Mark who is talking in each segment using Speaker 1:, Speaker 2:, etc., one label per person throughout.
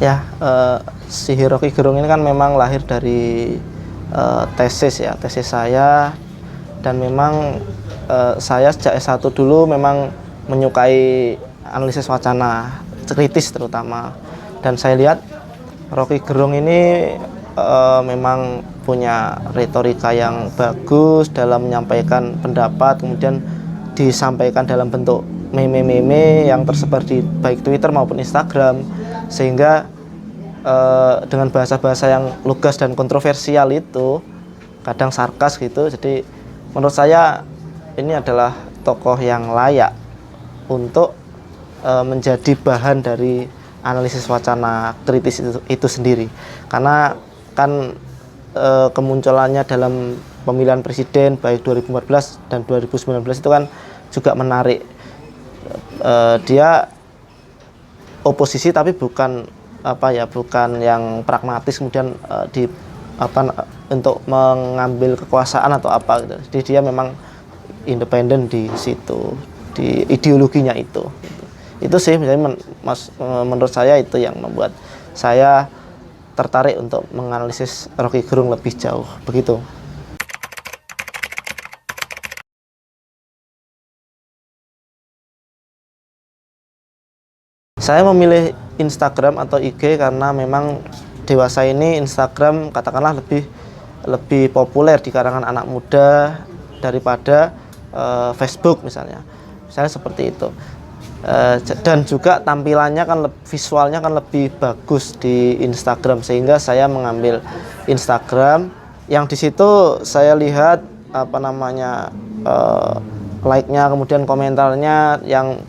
Speaker 1: Ya, si Rocky Gerung ini kan memang lahir dari tesis saya, dan memang saya sejak S1 dulu memang menyukai analisis wacana, kritis terutama. Dan saya lihat Rocky Gerung ini memang punya retorika yang bagus dalam menyampaikan pendapat, kemudian disampaikan dalam bentuk meme-meme yang tersebar di baik Twitter maupun Instagram, sehingga dengan bahasa-bahasa yang lugas dan kontroversial itu, kadang sarkas gitu. Jadi menurut saya ini adalah tokoh yang layak untuk menjadi bahan dari analisis wacana kritis itu sendiri, karena kan kemunculannya dalam pemilihan presiden baik 2014 dan 2019 itu kan juga menarik. Dia oposisi tapi bukan bukan yang pragmatis, kemudian untuk mengambil kekuasaan atau apa gitu. Jadi dia memang independen di situ, di ideologinya itu. Itu sih misalnya menurut saya itu yang membuat saya tertarik untuk menganalisis Rocky Gerung lebih jauh, begitu. Saya memilih Instagram atau IG karena memang dewasa ini Instagram katakanlah lebih lebih populer di kalangan anak muda daripada Facebook misalnya. Misalnya seperti itu. Dan juga tampilannya kan visualnya kan lebih bagus di Instagram, sehingga saya mengambil Instagram yang di situ saya lihat like-nya, kemudian komentarnya yang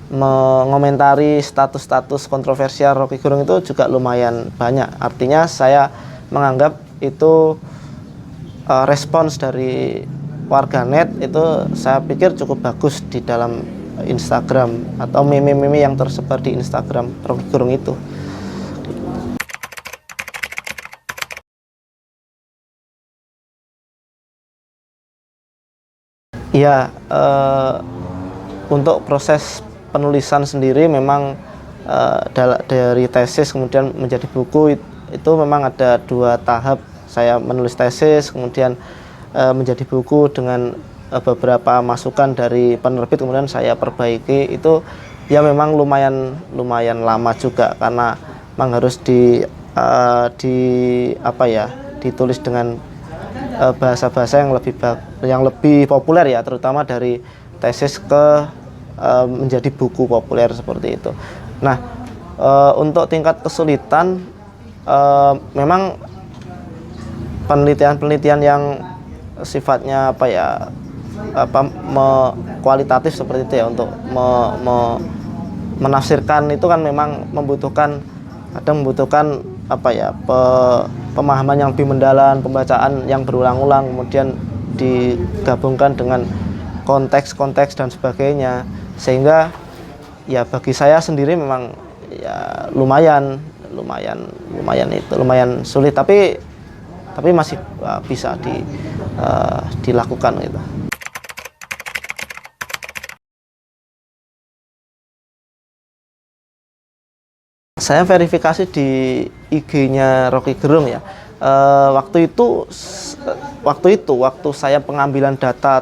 Speaker 1: mengomentari status-status kontroversial Rocky Gerung itu juga lumayan banyak. Artinya saya menganggap itu respons dari warganet itu saya pikir cukup bagus di dalam Instagram atau meme-meme yang tersebar di Instagram Rocky Gerung itu. Ya, untuk proses penulisan sendiri memang dari tesis kemudian menjadi buku itu memang ada 2 tahap. Saya menulis tesis, kemudian menjadi buku dengan beberapa masukan dari penerbit, kemudian saya perbaiki. Itu ya memang lumayan lama juga, karena memang harus ditulis dengan bahasa-bahasa yang lebih populer ya, terutama dari tesis ke menjadi buku populer seperti itu. Nah, untuk tingkat kesulitan memang penelitian-penelitian yang sifatnya kualitatif seperti itu ya, untuk menafsirkan itu kan memang membutuhkan pemahaman yang lebih mendalam, pembacaan yang berulang-ulang, kemudian digabungkan dengan konteks-konteks dan sebagainya, sehingga ya bagi saya sendiri memang ya lumayan sulit, tapi masih bisa dilakukan gitu. Saya verifikasi di IG-nya Rocky Gerung ya. Waktu saya pengambilan data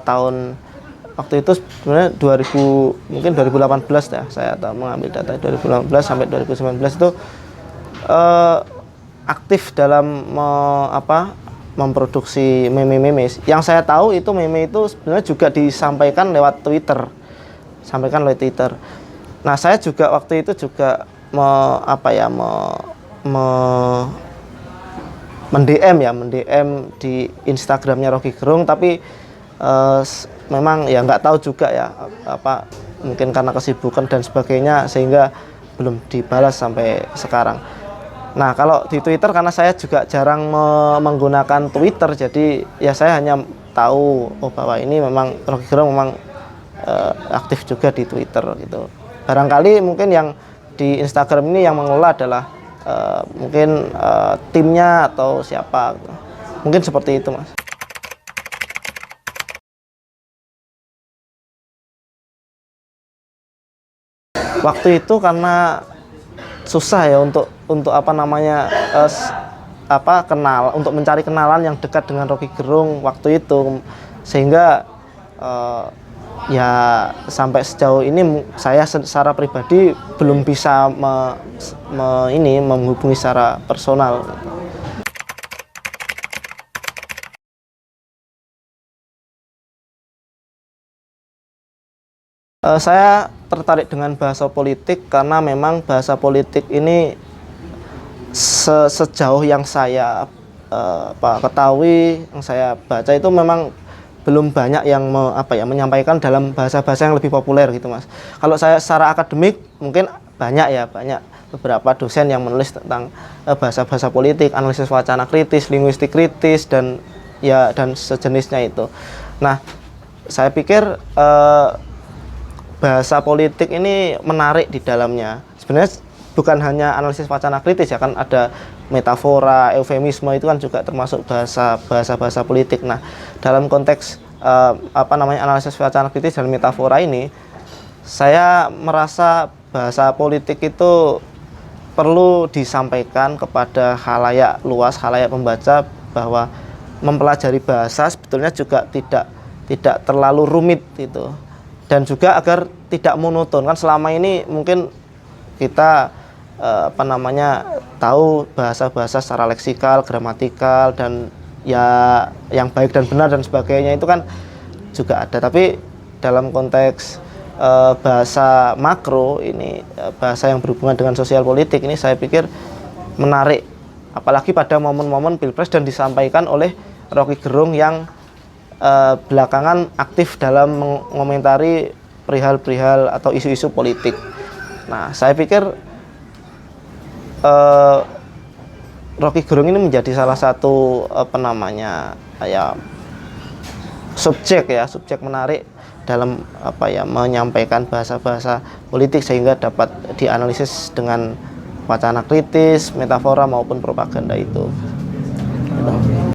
Speaker 1: waktu itu sebenarnya 2018 ya, saya mengambil data 2018 sampai 2019 itu aktif dalam memproduksi meme-meme. Yang saya tahu itu meme itu sebenarnya juga disampaikan lewat Twitter. Nah, saya juga waktu itu juga mendm di Instagramnya Rocky Gerung, tapi memang ya nggak tahu juga ya, mungkin karena kesibukan dan sebagainya sehingga belum dibalas sampai sekarang. Nah, kalau di Twitter karena saya juga jarang menggunakan Twitter, jadi ya saya hanya tahu bahwa ini memang Rocky Gerung memang aktif juga di Twitter gitu. Barangkali mungkin yang di Instagram ini yang mengelola adalah mungkin timnya atau siapa, mungkin seperti itu, Mas. Waktu itu karena susah ya untuk apa namanya untuk mencari kenalan yang dekat dengan Rocky Gerung waktu itu, sehingga ya sampai sejauh ini saya secara pribadi belum bisa menghubungi secara personal. Saya tertarik dengan bahasa politik karena memang bahasa politik ini sejauh yang saya ketahui, yang saya baca itu memang belum banyak yang menyampaikan dalam bahasa-bahasa yang lebih populer gitu, Mas. Kalau saya secara akademik mungkin banyak beberapa dosen yang menulis tentang bahasa-bahasa politik, analisis wacana kritis, linguistik kritis, dan sejenisnya itu. Nah, saya pikir bahasa politik ini menarik di dalamnya. Sebenarnya bukan hanya analisis wacana kritis ya, kan ada metafora, eufemisme, itu kan juga termasuk bahasa politik. Nah, dalam konteks analisis wacana kritis dan metafora ini, saya merasa bahasa politik itu perlu disampaikan kepada khalayak luas, khalayak pembaca, bahwa mempelajari bahasa sebetulnya juga tidak terlalu rumit gitu. Dan juga agar tidak monoton, kan selama ini mungkin kita tahu bahasa-bahasa secara leksikal, gramatikal, dan ya yang baik dan benar dan sebagainya itu kan juga ada. Tapi dalam konteks bahasa makro ini, bahasa yang berhubungan dengan sosial politik ini, saya pikir menarik, apalagi pada momen-momen Pilpres dan disampaikan oleh Rocky Gerung yang belakangan aktif dalam mengomentari perihal-perihal atau isu-isu politik. Nah, saya pikir Rocky Gerung ini menjadi salah satu subjek menarik dalam menyampaikan bahasa-bahasa politik, sehingga dapat dianalisis dengan wacana kritis, metafora maupun propaganda itu. Gitu.